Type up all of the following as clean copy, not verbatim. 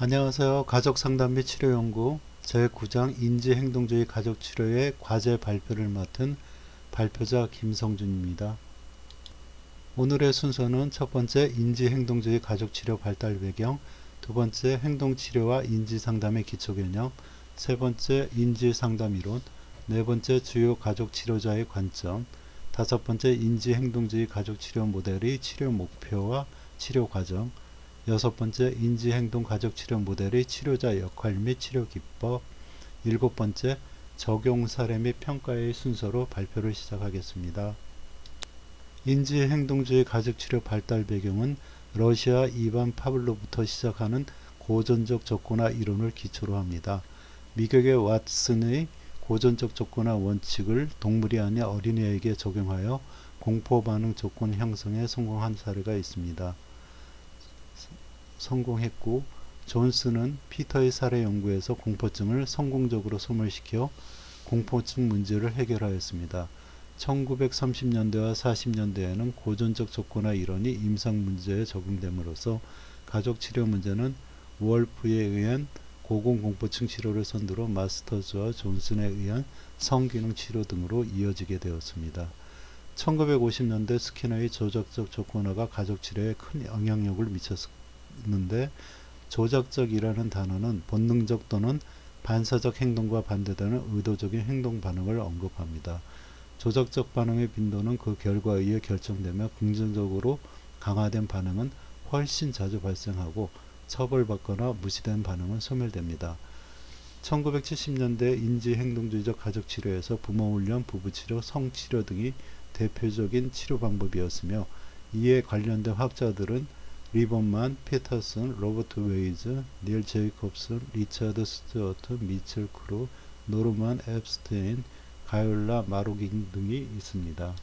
안녕하세요. 가족상담 및 치료연구 제9장 인지행동주의 가족치료의 과제 발표를 맡은 발표자 김성준입니다. 오늘의 순서는 첫 번째 인지행동주의 가족치료 발달 배경, 두 번째 행동치료와 인지상담의 기초개념, 세 번째 인지상담이론, 네 번째 주요 가족치료자의 관점, 다섯 번째 인지행동주의 가족치료 모델의 치료 목표와 치료 과정, 여섯 번째 인지행동 가족치료 모델의 치료자 역할 및 치료 기법, 일곱 번째 적용 사례 및 평가의 순서로 발표를 시작하겠습니다. 인지행동주의 가족치료 발달 배경은 러시아 이반 파블로부터 시작하는 고전적 조건화 이론을 기초로 합니다. 미국의 왓슨의 고전적 조건화 원칙을 동물이 아닌 어린이에게 적용하여 공포반응 조건 형성에 성공한 사례가 있습니다. 성공했고, 존스는 피터의 사례 연구에서 공포증을 성공적으로 소멸시켜 공포증 문제를 해결하였습니다. 1930년대와 40년대에는 고전적 조건화 이론이 임상 문제에 적용됨으로써 가족치료 문제는 월프에 의한 고공공포증 치료를 선두로 마스터즈와 존슨에 의한 성기능 치료 등으로 이어지게 되었습니다. 1950년대 스키너의 조작적 조건화가 가족치료에 큰 영향력을 미쳤는데, 조작적이라는 단어는 본능적 또는 반사적 행동과 반대되는 의도적인 행동 반응을 언급합니다. 조작적 반응의 빈도는 그 결과에 의해 결정되며 긍정적으로 강화된 반응은 훨씬 자주 발생하고 처벌받거나 무시된 반응은 소멸됩니다. 1970년대 인지행동주의적 가족치료에서 부모훈련, 부부치료, 성치료 등이 대표적인 치료 방법이었으며, 이에 관련된 학자들은 리본만, 피터슨, 로버트 웨이즈, 닐 제이콥슨, 리차드 스튜어트, 미첼 크루, 노르만 앱스테인, 가율라 마로긴 등이 있습니다.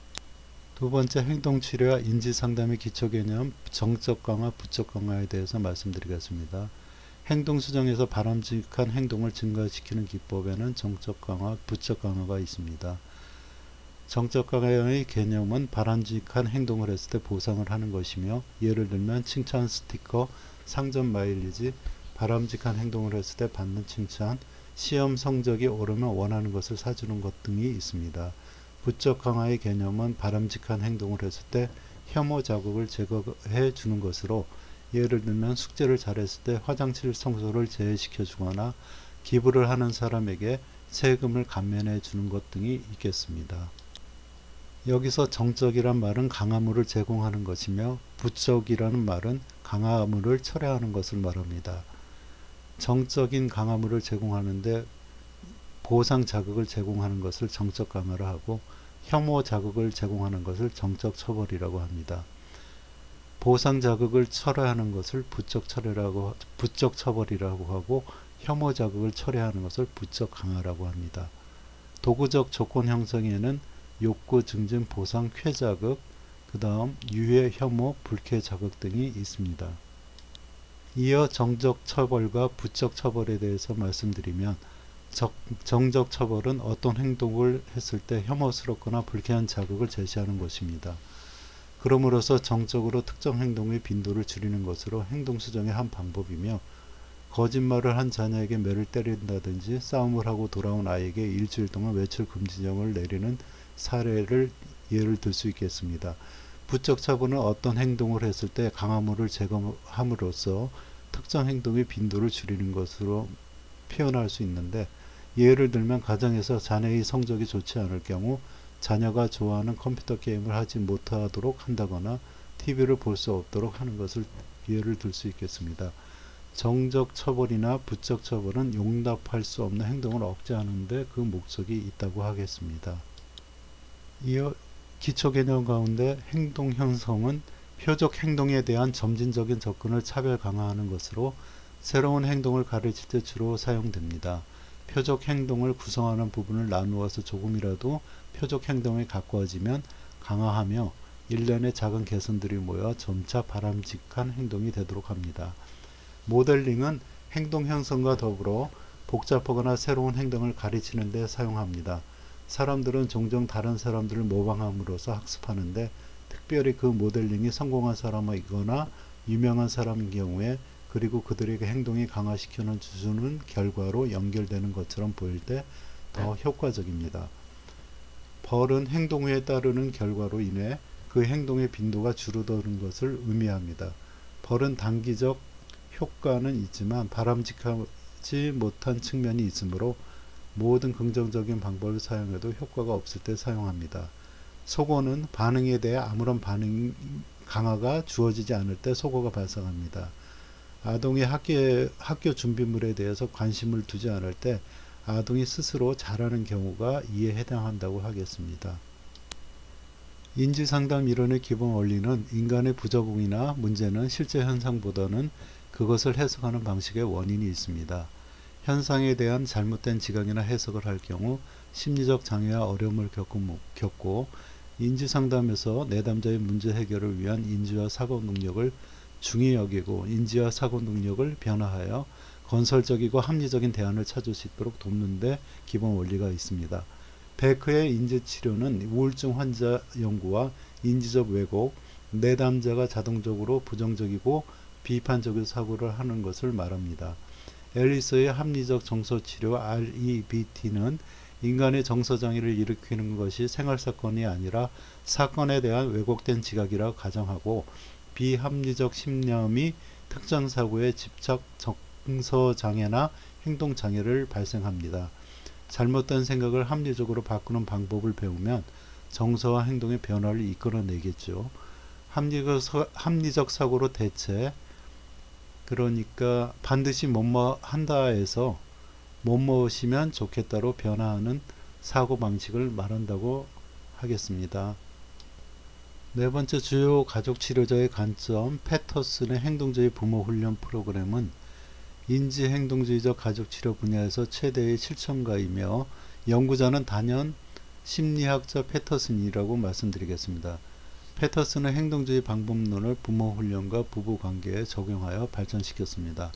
두 번째 행동치료와 인지상담의 기초개념, 정적 강화, 부적 강화에 대해서 말씀드리겠습니다. 행동수정에서 바람직한 행동을 증가시키는 기법에는 정적 강화, 부적 강화가 있습니다. 정적 강화의 개념은 바람직한 행동을 했을 때 보상을 하는 것이며, 예를 들면 칭찬 스티커, 상점 마일리지, 바람직한 행동을 했을 때 받는 칭찬, 시험 성적이 오르면 원하는 것을 사주는 것 등이 있습니다. 부적 강화의 개념은 바람직한 행동을 했을 때 혐오 자극을 제거해 주는 것으로, 예를 들면 숙제를 잘했을 때 화장실 청소를 제외시켜 주거나 기부를 하는 사람에게 세금을 감면해 주는 것 등이 있겠습니다. 여기서 정적이란 말은 강화물을 제공하는 것이며, 부적이라는 말은 강화물을 철회하는 것을 말합니다. 정적인 강화물을 제공하는데 보상 자극을 제공하는 것을 정적 강화라 하고, 혐오 자극을 제공하는 것을 정적 처벌이라고 합니다. 보상 자극을 철회하는 것을 부적 처벌이라고 하고, 혐오 자극을 철회하는 것을 부적 강화라고 합니다. 도구적 조건 형성에는 욕구, 증진, 보상, 쾌자극, 그 다음 유해, 혐오, 불쾌 자극 등이 있습니다. 이어 정적 처벌과 부적 처벌에 대해서 말씀드리면, 정적 처벌은 어떤 행동을 했을 때 혐오스럽거나 불쾌한 자극을 제시하는 것입니다. 그러므로서 정적으로 특정 행동의 빈도를 줄이는 것으로 행동수정의 한 방법이며, 거짓말을 한 자녀에게 매를 때린다든지 싸움을 하고 돌아온 아이에게 일주일 동안 외출 금지령을 내리는 사례를 예를 들 수 있겠습니다. 부적 처벌은 어떤 행동을 했을 때 강화물을 제거함으로써 특정 행동의 빈도를 줄이는 것으로 표현할 수 있는데, 예를 들면 가정에서 자녀의 성적이 좋지 않을 경우 자녀가 좋아하는 컴퓨터 게임을 하지 못하도록 한다거나 TV를 볼 수 없도록 하는 것을 예를 들 수 있겠습니다. 정적 처벌이나 부적 처벌은 용납할 수 없는 행동을 억제하는 데 그 목적이 있다고 하겠습니다. 이어 기초 개념 가운데 행동 형성은 표적 행동에 대한 점진적인 접근을 차별 강화하는 것으로, 새로운 행동을 가르칠 때 주로 사용됩니다. 표적 행동을 구성하는 부분을 나누어서 조금이라도 표적 행동에 가까워지면 강화하며, 일련의 작은 개선들이 모여 점차 바람직한 행동이 되도록 합니다. 모델링은 행동 형성과 더불어 복잡하거나 새로운 행동을 가르치는 데 사용합니다. 사람들은 종종 다른 사람들을 모방함으로써 학습하는데, 특별히 그 모델링이 성공한 사람이거나 유명한 사람인 경우에 그리고 그들에게 행동이 강화시키는 주는 결과로 연결되는 것처럼 보일 때 더 효과적입니다. 벌은 행동 후에 따르는 결과로 인해 그 행동의 빈도가 줄어드는 것을 의미합니다. 벌은 단기적 효과는 있지만 바람직하지 못한 측면이 있으므로 모든 긍정적인 방법을 사용해도 효과가 없을 때 사용합니다. 속어는 반응에 대해 아무런 반응 강화가 주어지지 않을 때 속어가 발생합니다. 아동이 학교 준비물에 대해서 관심을 두지 않을 때 아동이 스스로 잘하는 경우가 이에 해당한다고 하겠습니다. 인지상담 이론의 기본 원리는 인간의 부적응이나 문제는 실제 현상보다는 그것을 해석하는 방식의 원인이 있습니다. 현상에 대한 잘못된 지각이나 해석을 할 경우 심리적 장애와 어려움을 겪고 인지상담에서 내담자의 문제 해결을 위한 인지와 사고 능력을 중히 여기고 인지와 사고 능력을 변화하여 건설적이고 합리적인 대안을 찾을 수 있도록 돕는 데 기본 원리가 있습니다. 베크의 인지치료는 우울증 환자 연구와 인지적 왜곡, 내담자가 자동적으로 부정적이고 비판적인 사고를 하는 것을 말합니다. 앨리스의 합리적 정서치료 REBT는 인간의 정서장애를 일으키는 것이 생활사건이 아니라 사건에 대한 왜곡된 지각이라 가정하고 비합리적 신념이 특정 사고의 집착 정서장애나 행동장애를 발생합니다. 잘못된 생각을 합리적으로 바꾸는 방법을 배우면 정서와 행동의 변화를 이끌어내겠죠. 합리적 사고로 대체, 그러니까 반드시 뭐뭐 한다에서 뭐뭐시면 좋겠다로 변화하는 사고방식을 말한다고 하겠습니다. 네 번째 주요 가족치료자의 관점, 패터슨의 행동주의 부모훈련 프로그램은 인지행동주의적 가족치료 분야에서 최대의 실천가이며 연구자는 단연 심리학자 패터슨이라고 말씀드리겠습니다. 패터슨은 행동주의 방법론을 부모훈련과 부부관계에 적용하여 발전시켰습니다.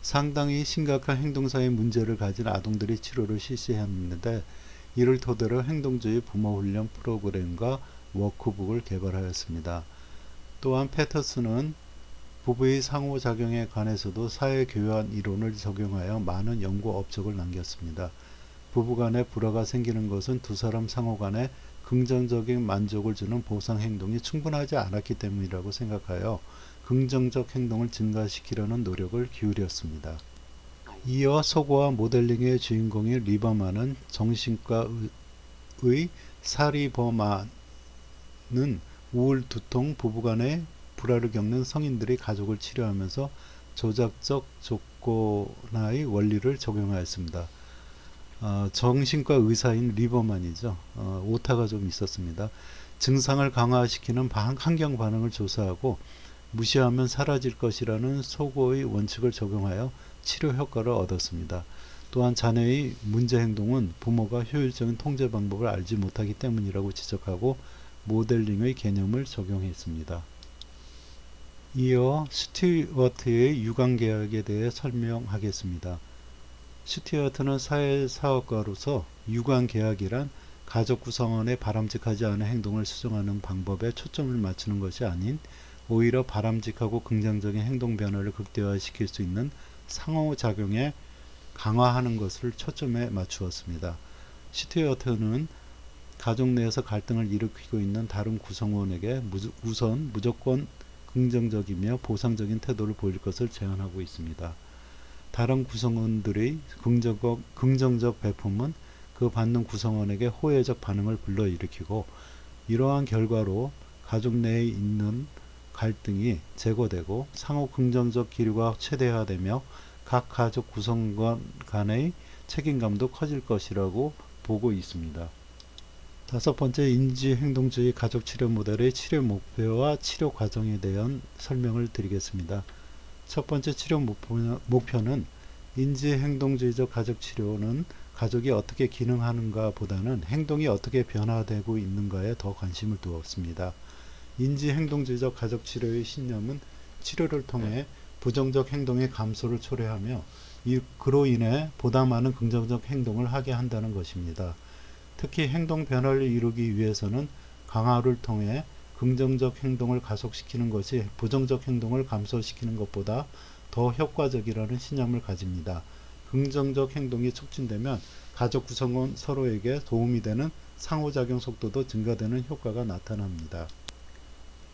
상당히 심각한 행동사의 문제를 가진 아동들이 치료를 실시했는데 이를 토대로 행동주의 부모훈련 프로그램과 워크북을 개발하였습니다. 또한 패터슨은 부부의 상호작용에 관해서도 사회교환 이론을 적용하여 많은 연구 업적을 남겼습니다. 부부간에 불화가 생기는 것은 두 사람 상호간에 긍정적인 만족을 주는 보상행동이 충분하지 않았기 때문이라고 생각하여 긍정적 행동을 증가시키려는 노력을 기울였습니다. 이어 속어와 모델링의 주인공인 리버만은 정신과의 사리버만은 우울, 두통, 부부간의 불화를 겪는 성인들이 가족을 치료하면서 조작적 조건화의 원리를 적용하였습니다. 정신과 의사인 리버만이죠. 오타가 좀 있었습니다. 증상을 강화시키는 환경 반응을 조사하고 무시하면 사라질 것이라는 속어의 원칙을 적용하여 치료 효과를 얻었습니다. 또한 자녀의 문제 행동은 부모가 효율적인 통제 방법을 알지 못하기 때문이라고 지적하고 모델링의 개념을 적용했습니다. 이어 스튜어트의 유관계약에 대해 설명하겠습니다. 스튜어트는 사회사업가로서 유관계약이란 가족 구성원의 바람직하지 않은 행동을 수정하는 방법에 초점을 맞추는 것이 아닌 오히려 바람직하고 긍정적인 행동 변화를 극대화시킬 수 있는 상호작용에 강화하는 것을 초점에 맞추었습니다. 스튜어트는 가족 내에서 갈등을 일으키고 있는 다른 구성원에게 우선 무조건 긍정적이며 보상적인 태도를 보일 것을 제안하고 있습니다. 다른 구성원들의 긍정적 배품은 그 받는 구성원에게 호혜적 반응을 불러일으키고 이러한 결과로 가족 내에 있는 갈등이 제거되고 상호 긍정적 기류가 최대화되며 각 가족 구성원 간의 책임감도 커질 것이라고 보고 있습니다. 다섯 번째, 인지행동주의 가족치료 모델의 치료 목표와 치료 과정에 대한 설명을 드리겠습니다. 첫 번째 치료 목표는 인지행동주의적 가족치료는 가족이 어떻게 기능하는가 보다는 행동이 어떻게 변화되고 있는가에 더 관심을 두었습니다. 인지행동주의적 가족치료의 신념은 치료를 통해 부정적 행동의 감소를 초래하며 그로 인해 보다 많은 긍정적 행동을 하게 한다는 것입니다. 특히 행동 변화를 이루기 위해서는 강화를 통해 긍정적 행동을 가속시키는 것이 부정적 행동을 감소시키는 것보다 더 효과적이라는 신념을 가집니다. 긍정적 행동이 촉진되면 가족 구성원 서로에게 도움이 되는 상호작용 속도도 증가되는 효과가 나타납니다.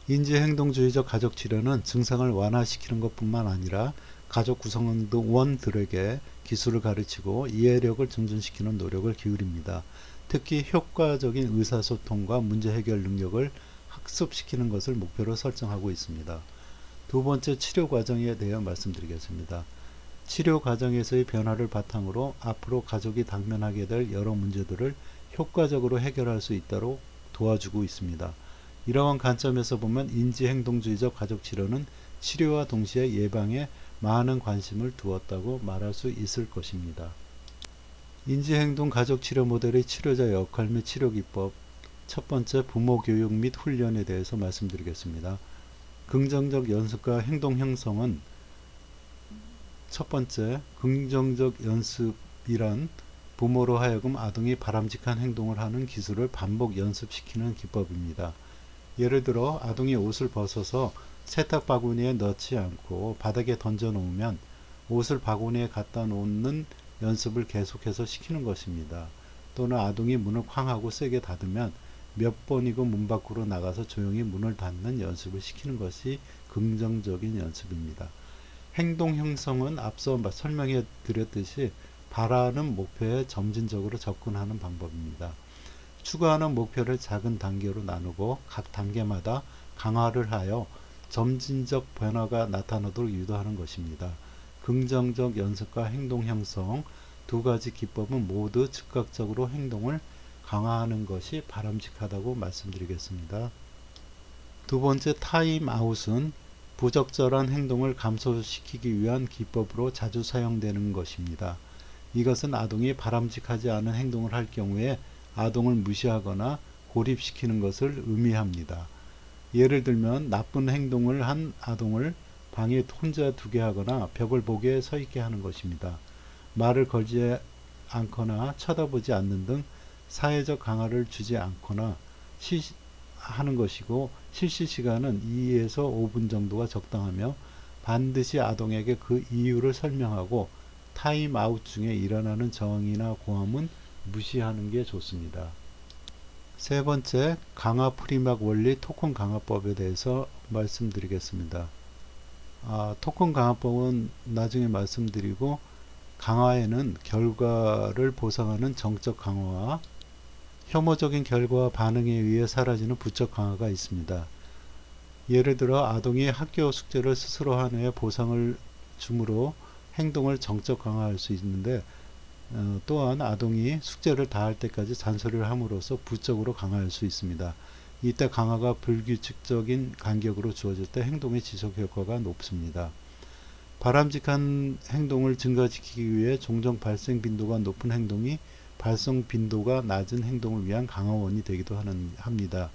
인지행동주의적 가족치료는 증상을 완화시키는 것뿐만 아니라 가족 구성원들에게 기술을 가르치고 이해력을 증진시키는 노력을 기울입니다. 특히 효과적인 의사소통과 문제 해결 능력을 학습시키는 것을 목표로 설정하고 있습니다. 두 번째, 치료 과정에 대해 말씀드리겠습니다. 치료 과정에서의 변화를 바탕으로 앞으로 가족이 당면하게 될 여러 문제들을 효과적으로 해결할 수 있도록 도와주고 있습니다. 이러한 관점에서 보면 인지행동주의적 가족치료는 치료와 동시에 예방에 많은 관심을 두었다고 말할 수 있을 것입니다. 인지행동 가족치료 모델의 치료자 역할 및 치료기법. 첫 번째, 부모 교육 및 훈련에 대해서 말씀드리겠습니다. 긍정적 연습과 행동 형성은 첫 번째, 긍정적 연습이란 부모로 하여금 아동이 바람직한 행동을 하는 기술을 반복 연습시키는 기법입니다. 예를 들어 아동이 옷을 벗어서 세탁 바구니에 넣지 않고 바닥에 던져 놓으면 옷을 바구니에 갖다 놓는 연습을 계속해서 시키는 것입니다. 또는 아동이 문을 쾅 하고 세게 닫으면 몇 번이고 문 밖으로 나가서 조용히 문을 닫는 연습을 시키는 것이 긍정적인 연습입니다. 행동 형성은 앞서 설명해 드렸듯이 바라는 목표에 점진적으로 접근하는 방법입니다. 추구하는 목표를 작은 단계로 나누고 각 단계마다 강화를 하여 점진적 변화가 나타나도록 유도하는 것입니다. 긍정적 연습과 행동 형성 두 가지 기법은 모두 즉각적으로 행동을 강화하는 것이 바람직하다고 말씀드리겠습니다. 두 번째, 타임아웃은 부적절한 행동을 감소시키기 위한 기법으로 자주 사용되는 것입니다. 이것은 아동이 바람직하지 않은 행동을 할 경우에 아동을 무시하거나 고립시키는 것을 의미합니다. 예를 들면 나쁜 행동을 한 아동을 방에 혼자 두게 하거나 벽을 보게 서 있게 하는 것입니다. 말을 걸지 않거나 쳐다보지 않는 등 사회적 강화를 주지 않거나 하는 것이고, 실시시간은 2에서 5분 정도가 적당하며 반드시 아동에게 그 이유를 설명하고 타임아웃 중에 일어나는 저항이나 고함은 무시하는 게 좋습니다. 세 번째, 강화 프리막 원리 토큰 강화법에 대해서 말씀드리겠습니다. 토큰 강화법은 나중에 말씀드리고, 강화에는 결과를 보상하는 정적 강화와 혐오적인 결과와 반응에 의해 사라지는 부적 강화가 있습니다. 예를 들어 아동이 학교 숙제를 스스로 한 후에 보상을 주므로 행동을 정적 강화할 수 있는데, 또한 아동이 숙제를 다 할 때까지 잔소리를 함으로써 부적으로 강화할 수 있습니다. 이때 강화가 불규칙적인 간격으로 주어질 때 행동의 지속 효과가 높습니다. 바람직한 행동을 증가시키기 위해 종종 발생 빈도가 높은 행동이 발생 빈도가 낮은 행동을 위한 강화원이 되기도 합니다.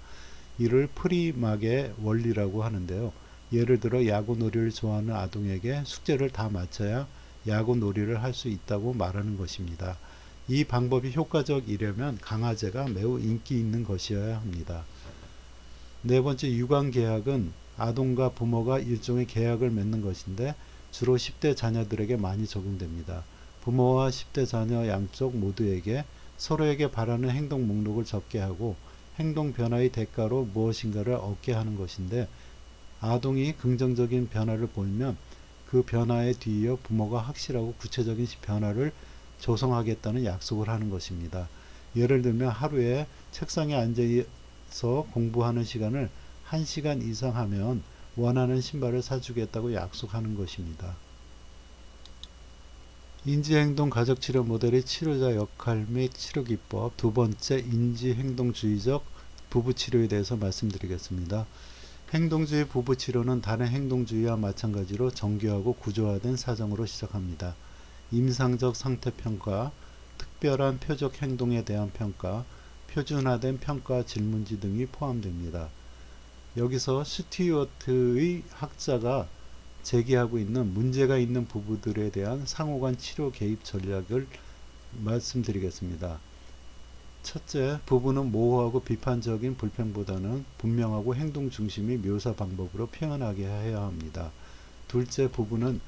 이를 프리막의 원리라고 하는데요. 예를 들어 야구놀이를 좋아하는 아동에게 숙제를 다 마쳐야 야구놀이를 할 수 있다고 말하는 것입니다. 이 방법이 효과적이려면 강화제가 매우 인기 있는 것이어야 합니다. 네 번째, 유관계약은 아동과 부모가 일종의 계약을 맺는 것인데 주로 10대 자녀들에게 많이 적용됩니다. 부모와 10대 자녀 양쪽 모두에게 서로에게 바라는 행동 목록을 적게 하고 행동 변화의 대가로 무엇인가를 얻게 하는 것인데, 아동이 긍정적인 변화를 보이면 그 변화에 뒤이어 부모가 확실하고 구체적인 변화를 조성하겠다는 약속을 하는 것입니다. 예를 들면 하루에 책상에 앉아서 공부하는 시간을 1시간 이상 하면 원하는 신발을 사주겠다고 약속하는 것입니다. 인지행동 가족치료 모델의 치료자 역할 및 치료기법. 두 번째, 인지행동주의적 부부치료에 대해서 말씀드리겠습니다. 행동주의 부부치료는 다른 행동주의와 마찬가지로 정교하고 구조화된 사정으로 시작합니다. 임상적 상태평가, 특별한 표적 행동에 대한 평가, 표준화된 평가 질문지 등이 포함됩니다. 여기서 스튜어트의 학자가 제기하고 있는 문제가 있는 부부들에 대한 상호간 치료 개입 전략을 말씀드리겠습니다. 첫째, 부부는 모호하고 비판적인 불평보다는 분명하고 행동 중심의 묘사 방법으로 표현하게 해야 합니다. 둘째, 부부는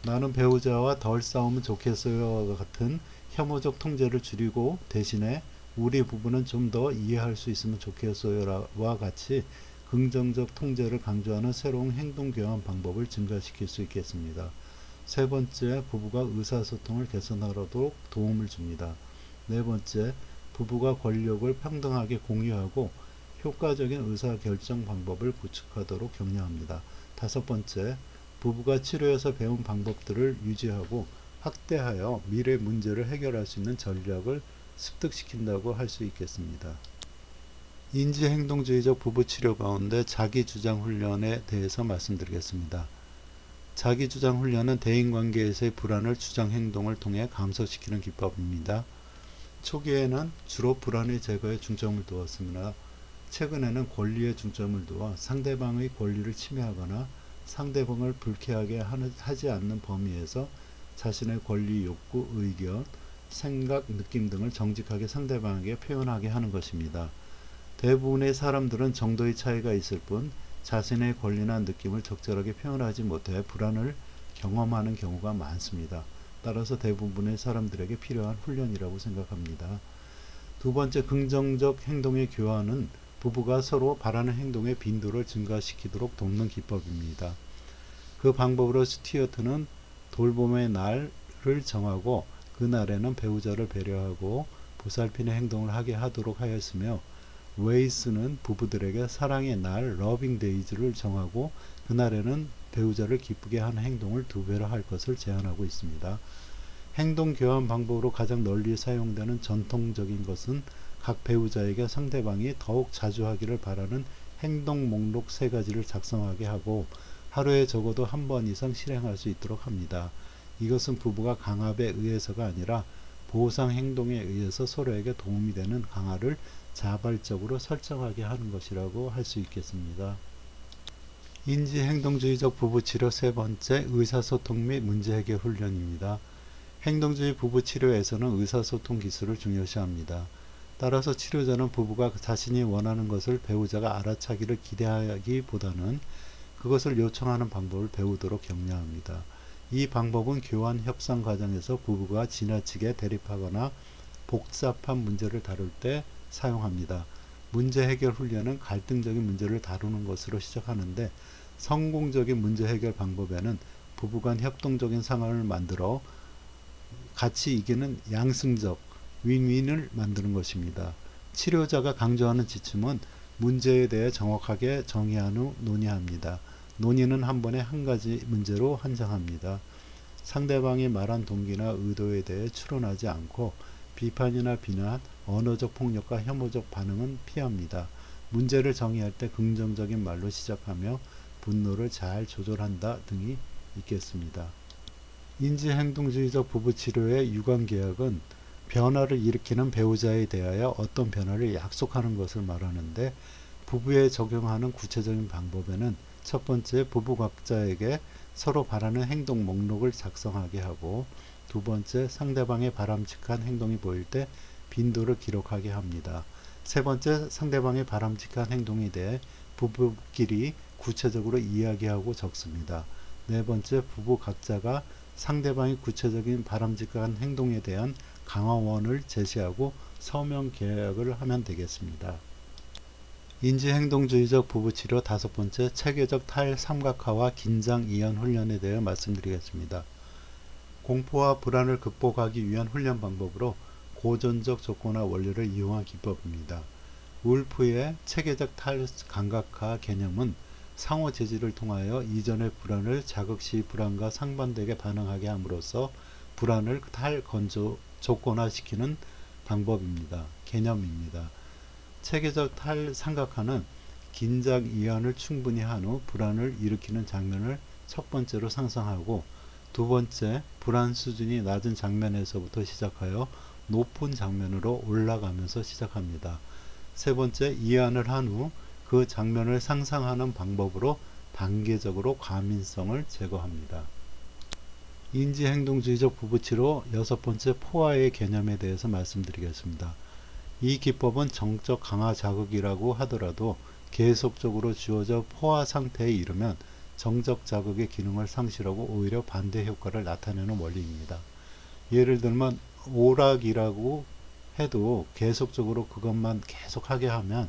나는 배우자와 덜 싸우면 좋겠어요와 같은 혐오적 통제를 줄이고 대신에 우리 부부는 좀 더 이해할 수 있으면 좋겠어요와 같이 긍정적 통제를 강조하는 새로운 행동 교환 방법을 증가시킬 수 있겠습니다. 세 번째, 부부가 의사소통을 개선하도록 도움을 줍니다. 네 번째, 부부가 권력을 평등하게 공유하고 효과적인 의사결정 방법을 구축하도록 격려합니다. 다섯 번째, 부부가 치료에서 배운 방법들을 유지하고 확대하여 미래 문제를 해결할 수 있는 전략을 습득시킨다고 할 수 있겠습니다. 인지행동주의적 부부치료 가운데 자기주장 훈련에 대해서 말씀드리겠습니다. 자기주장 훈련은 대인관계에서의 불안을 주장 행동을 통해 감소시키는 기법입니다. 초기에는 주로 불안의 제거에 중점을 두었으나 최근에는 권리에 중점을 두어 상대방의 권리를 침해하거나 상대방을 불쾌하게 하지 않는 범위에서 자신의 권리, 욕구, 의견, 생각, 느낌 등을 정직하게 상대방에게 표현하게 하는 것입니다. 대부분의 사람들은 정도의 차이가 있을 뿐 자신의 권리나 느낌을 적절하게 표현하지 못해 불안을 경험하는 경우가 많습니다. 따라서 대부분의 사람들에게 필요한 훈련이라고 생각합니다. 두 번째, 긍정적 행동의 교환은 부부가 서로 바라는 행동의 빈도를 증가시키도록 돕는 기법입니다. 그 방법으로 스튜어트는 돌봄의 날을 정하고 그 날에는 배우자를 배려하고 보살피는 행동을 하게 하도록 하였으며, 웨이스는 부부들에게 사랑의 날 러빙 데이즈를 정하고 그날에는 배우자를 기쁘게 하는 행동을 2배로 할 것을 제안하고 있습니다. 행동 교환 방법으로 가장 널리 사용되는 전통적인 것은 각 배우자에게 상대방이 더욱 자주 하기를 바라는 행동 목록 3가지를 작성하게 하고 하루에 적어도 한 번 이상 실행할 수 있도록 합니다. 이것은 부부가 강압에 의해서가 아니라 보상 행동에 의해서 서로에게 도움이 되는 강화를 자발적으로 설정하게 하는 것이라고 할 수 있겠습니다. 인지행동주의적 부부치료 세 번째, 의사소통 및 문제해결 훈련입니다. 행동주의 부부치료에서는 의사소통 기술을 중요시합니다. 따라서 치료자는 부부가 자신이 원하는 것을 배우자가 알아차기를 기대하기보다는 그것을 요청하는 방법을 배우도록 격려합니다. 이 방법은 교환 협상 과정에서 부부가 지나치게 대립하거나 복잡한 문제를 다룰 때 사용합니다. 문제 해결 훈련은 갈등적인 문제를 다루는 것으로 시작하는데 성공적인 문제 해결 방법에는 부부간 협동적인 상황을 만들어 같이 이기는 양승적 윈윈을 만드는 것입니다. 치료자가 강조하는 지침은 문제에 대해 정확하게 정의한 후 논의합니다. 논의는 한 번에 한 가지 문제로 한정합니다. 상대방이 말한 동기나 의도에 대해 추론하지 않고 비판이나 비난, 언어적 폭력과 혐오적 반응은 피합니다. 문제를 정의할 때 긍정적인 말로 시작하며 분노를 잘 조절한다 등이 있겠습니다. 인지행동주의적 부부치료의 유관계약은 변화를 일으키는 배우자에 대하여 어떤 변화를 약속하는 것을 말하는데, 부부에 적용하는 구체적인 방법에는 첫 번째, 부부 각자에게 서로 바라는 행동 목록을 작성하게 하고, 두 번째, 상대방의 바람직한 행동이 보일 때 빈도를 기록하게 합니다. 세 번째, 상대방의 바람직한 행동에 대해 부부끼리 구체적으로 이야기하고 적습니다. 네 번째, 부부 각자가 상대방의 구체적인 바람직한 행동에 대한 강화원을 제시하고 서명 계약을 하면 되겠습니다. 인지행동주의적 부부치료 다섯 번째, 체계적 탈삼각화와 긴장 이완 훈련에 대해 말씀드리겠습니다. 공포와 불안을 극복하기 위한 훈련 방법으로 고전적 조건화 원리를 이용한 기법입니다. 울프의 체계적 탈감각화 개념은 상호 제지를 통하여 이전의 불안을 자극시 불안과 상반되게 반응하게 함으로써 불안을 조건화시키는 방법입니다. 개념입니다. 체계적 탈삼각화는 긴장 이완을 충분히 한 후 불안을 일으키는 장면을 첫 번째로 상상하고, 두 번째, 불안 수준이 낮은 장면에서부터 시작하여 높은 장면으로 올라가면서 시작합니다. 세 번째, 이완을 한 후 그 장면을 상상하는 방법으로 단계적으로 과민성을 제거합니다. 인지행동주의적 부부치료 여섯 번째, 포화의 개념에 대해서 말씀드리겠습니다. 이 기법은 정적 강화 자극이라고 하더라도 계속적으로 주어져 포화 상태에 이르면 정적 자극의 기능을 상실하고 오히려 반대 효과를 나타내는 원리입니다. 예를 들면 오락이라고 해도 계속적으로 그것만 계속 하게 하면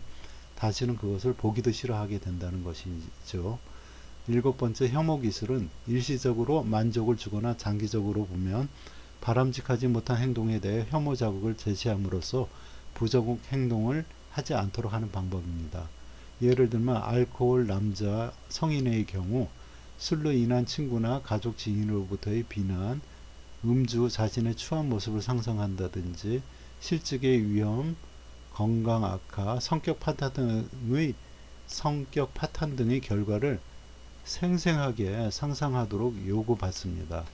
다시는 그것을 보기도 싫어하게 된다는 것이죠. 일곱 번째, 혐오 기술은 일시적으로 만족을 주거나 장기적으로 보면 바람직하지 못한 행동에 대해 혐오 자극을 제시함으로써 부정적 행동을 하지 않도록 하는 방법입니다. 예를 들면 알코올 남자 성인의 경우 술로 인한 친구나 가족 지인으로부터의 비난, 음주, 자신의 추한 모습을 상상한다든지 실직의 위험, 건강 악화, 성격 파탄 등의 결과를 생생하게 상상하도록 요구받습니다.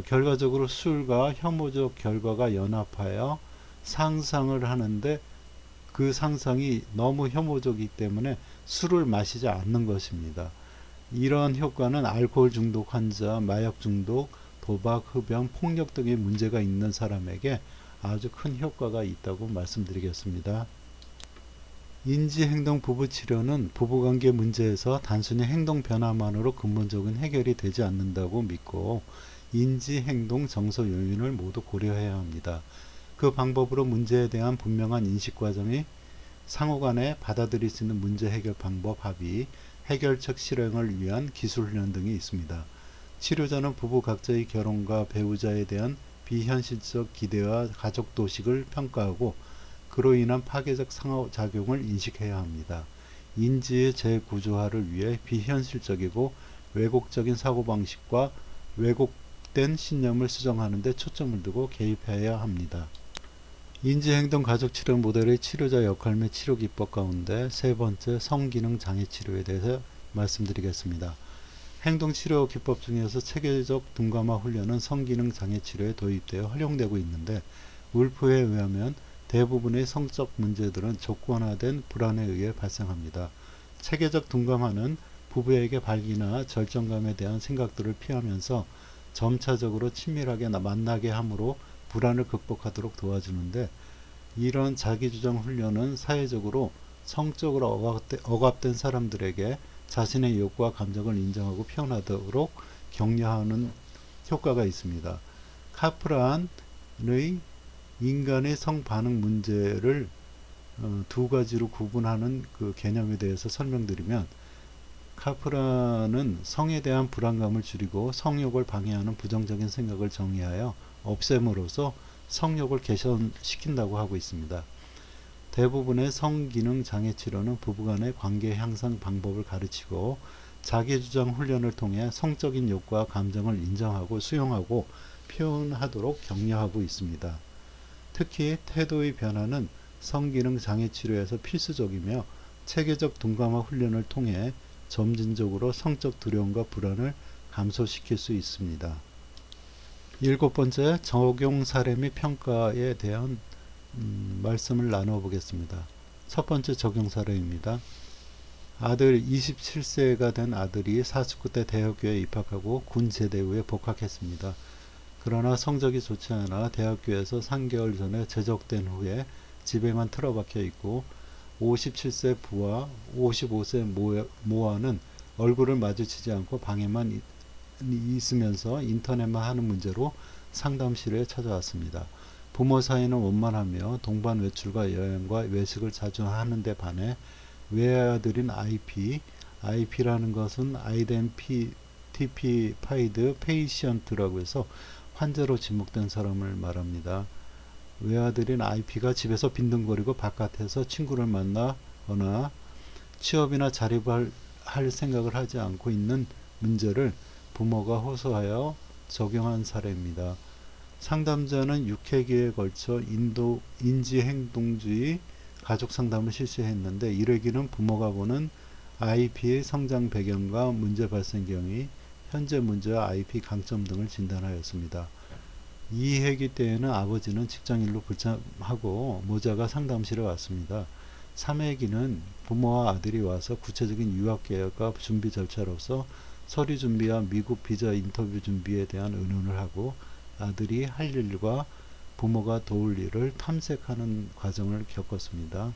결과적으로 술과 혐오적 결과가 연합하여 상상을 하는데 그 상상이 너무 혐오적이기 때문에 술을 마시지 않는 것입니다. 이러한 효과는 알코올 중독 환자, 마약 중독, 도박, 흡연, 폭력 등의 문제가 있는 사람에게 아주 큰 효과가 있다고 말씀드리겠습니다. 인지행동 부부치료는 부부관계 문제에서 단순히 행동 변화만으로 근본적인 해결이 되지 않는다고 믿고 인지행동 정서 요인을 모두 고려해야 합니다. 그 방법으로 문제에 대한 분명한 인식 과정이 상호간에 받아들일 수 있는 문제 해결 방법 합의, 해결책 실행을 위한 기술 훈련 등이 있습니다. 치료자는 부부 각자의 결혼과 배우자에 대한 비현실적 기대와 가족 도식을 평가하고 그로 인한 파괴적 상호작용을 인식해야 합니다. 인지의 재구조화를 위해 비현실적이고 왜곡적인 사고방식과 왜곡된 신념을 수정하는 데 초점을 두고 개입해야 합니다. 인지행동 가족치료 모델의 치료자 역할 및 치료 기법 가운데 세 번째, 성기능 장애 치료에 대해서 말씀드리겠습니다. 행동치료 기법 중에서 체계적 둔감화 훈련은 성기능 장애 치료에 도입되어 활용되고 있는데 울프에 의하면 대부분의 성적 문제들은 조건화된 불안에 의해 발생합니다. 체계적 둔감화는 부부에게 발기나 절정감에 대한 생각들을 피하면서 점차적으로 친밀하게 만나게 함으로 불안을 극복하도록 도와주는데 이런 자기주장 훈련은 사회적으로 성적으로 억압된 사람들에게 자신의 욕구와 감정을 인정하고 표현하도록 격려하는 효과가 있습니다. 카프란의 인간의 성반응 문제를 두 가지로 구분하는 그 개념에 대해서 설명드리면 카프란은 성에 대한 불안감을 줄이고 성욕을 방해하는 부정적인 생각을 정의하여 없앰으로써 성욕을 개선시킨다고 하고 있습니다. 대부분의 성기능 장애 치료는 부부간의 관계 향상 방법을 가르치고 자기주장 훈련을 통해 성적인 욕구와 감정을 인정하고 수용하고 표현하도록 격려하고 있습니다. 특히 태도의 변화는 성기능 장애 치료에서 필수적이며 체계적 둔감화 훈련을 통해 점진적으로 성적 두려움과 불안을 감소시킬 수 있습니다. 일곱 번째, 적용 사례 및 평가에 대한 말씀을 나누어 보겠습니다. 첫 번째 적용 사례입니다. 27세가 된 아들이 49대 대학교에 입학하고 군 제대 후에 복학했습니다. 그러나 성적이 좋지 않아 대학교에서 3개월 전에 제적된 후에 집에만 틀어박혀 있고 57세 부와 55세 모와는 얼굴을 마주치지 않고 방에만 있으면서 인터넷만 하는 문제로 상담실에 찾아왔습니다. 부모 사이는 원만하며 동반 외출과 여행과 외식을 자주 하는데 반해 외아들인 IP라는 것은 Identified Patient라고 해서 환자로 지목된 사람을 말합니다. 외아들인 IP가 집에서 빈둥거리고 바깥에서 친구를 만나거나 취업이나 자립을 할 생각을 하지 않고 있는 문제를 부모가 호소하여 적용한 사례입니다. 상담자는 6회기에 걸쳐 인지행동주의 가족 상담을 실시했는데 1회기는 부모가 보는 IP의 성장 배경과 문제 발생 경위, 현재 문제와 IP 강점 등을 진단하였습니다. 2회기 때에는 아버지는 직장일로 불참하고 모자가 상담실에 왔습니다. 3회기는 부모와 아들이 와서 구체적인 유학 계획과 준비 절차로서 서류 준비와 미국 비자 인터뷰 준비에 대한 의논을 하고 아들이 할 일과 부모가 도울 일을 탐색하는 과정을 겪었습니다.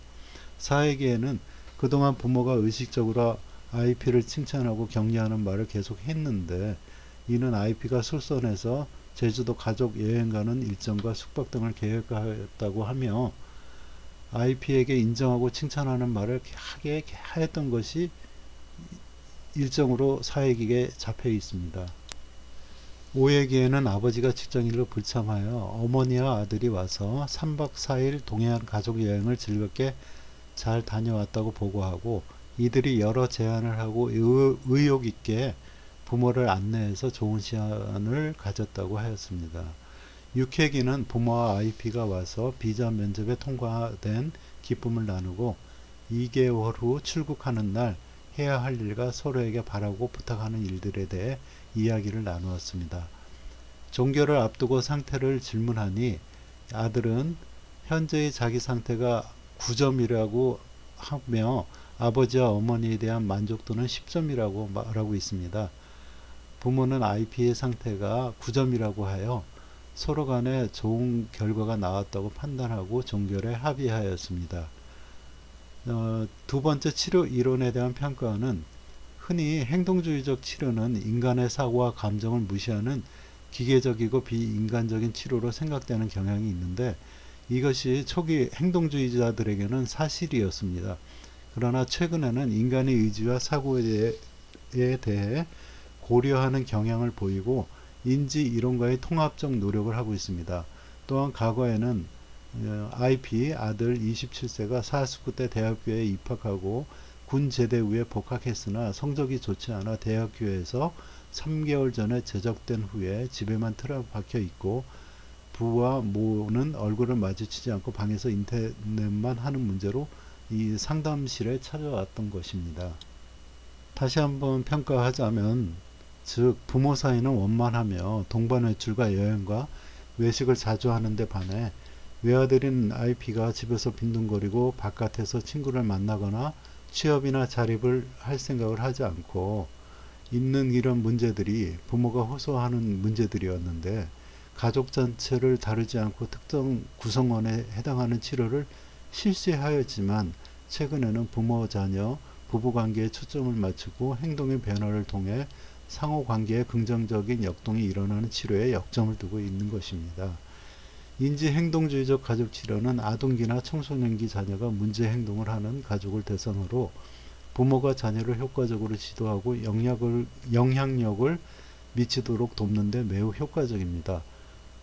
4회기에는 그동안 부모가 의식적으로 IP를 칭찬하고 격려하는 말을 계속 했는데, 이는 IP가 솔선해서 제주도 가족 여행 가는 일정과 숙박 등을 계획하였다고 하며 IP에게 인정하고 칭찬하는 말을 하게 하였던 것이 일정으로 사회기에 잡혀 있습니다. 5회기에는 아버지가 직장일로 불참하여 어머니와 아들이 와서 3박 4일 동해안 가족 여행을 즐겁게 잘 다녀왔다고 보고하고, 이들이 여러 제안을 하고 의욕 있게 부모를 안내해서 좋은 시간을 가졌다고 하였습니다. 6회기는 부모와 IP가 와서 비자 면접에 통과된 기쁨을 나누고 2개월 후 출국하는 날 해야 할 일과 서로에게 바라고 부탁하는 일들에 대해 이야기를 나누었습니다. 종교를 앞두고 상태를 질문하니 아들은 현재의 자기 상태가 9점이라고 하며 아버지와 어머니에 대한 만족도는 10점이라고 말하고 있습니다. 부모는 IP의 상태가 9점이라고 하여 서로 간에 좋은 결과가 나왔다고 판단하고 종결에 합의하였습니다. 두 번째 치료 이론에 대한 평가는, 흔히 행동주의적 치료는 인간의 사고와 감정을 무시하는 기계적이고 비인간적인 치료로 생각되는 경향이 있는데, 이것이 초기 행동주의자들에게는 사실이었습니다. 그러나 최근에는 인간의 의지와 사고에 대해 고려하는 경향을 보이고 인지 이론과의 통합적 노력을 하고 있습니다. 또한 과거에는 IP 아들 27세가 49대 대학교에 입학하고 군 제대 후에 복학했으나 성적이 좋지 않아 대학교에서 3개월 전에 제적된 후에 집에만 틀어박혀 있고 부와 모는 얼굴을 마주치지 않고 방에서 인터넷만 하는 문제로 이 상담실에 찾아왔던 것입니다. 다시 한번 평가하자면, 즉 부모 사이는 원만하며 동반 외출과 여행과 외식을 자주 하는데 반해 외아들인 IP가 집에서 빈둥거리고 바깥에서 친구를 만나거나 취업이나 자립을 할 생각을 하지 않고 있는 이런 문제들이 부모가 호소하는 문제들이었는데, 가족 전체를 다루지 않고 특정 구성원에 해당하는 치료를 실시하였지만 최근에는 부모, 자녀, 부부관계에 초점을 맞추고 행동의 변화를 통해 상호관계에 긍정적인 역동이 일어나는 치료에 역점을 두고 있는 것입니다. 인지행동주의적 가족치료는 아동기나 청소년기 자녀가 문제 행동을 하는 가족을 대상으로 부모가 자녀를 효과적으로 지도하고 영향력을 미치도록 돕는 데 매우 효과적입니다.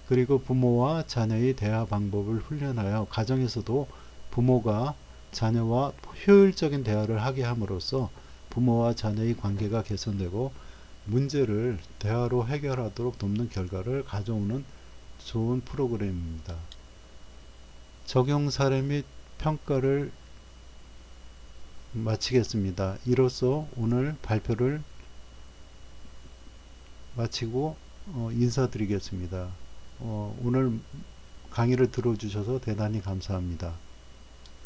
그리고 부모와 자녀의 대화 방법을 훈련하여 가정에서도 부모가 자녀와 효율적인 대화를 하게 함으로써 부모와 자녀의 관계가 개선되고 문제를 대화로 해결하도록 돕는 결과를 가져오는 좋은 프로그램입니다. 적용 사례 및 평가를 마치겠습니다. 이로써 오늘 발표를 마치고 인사드리겠습니다. 오늘 강의를 들어주셔서 대단히 감사합니다.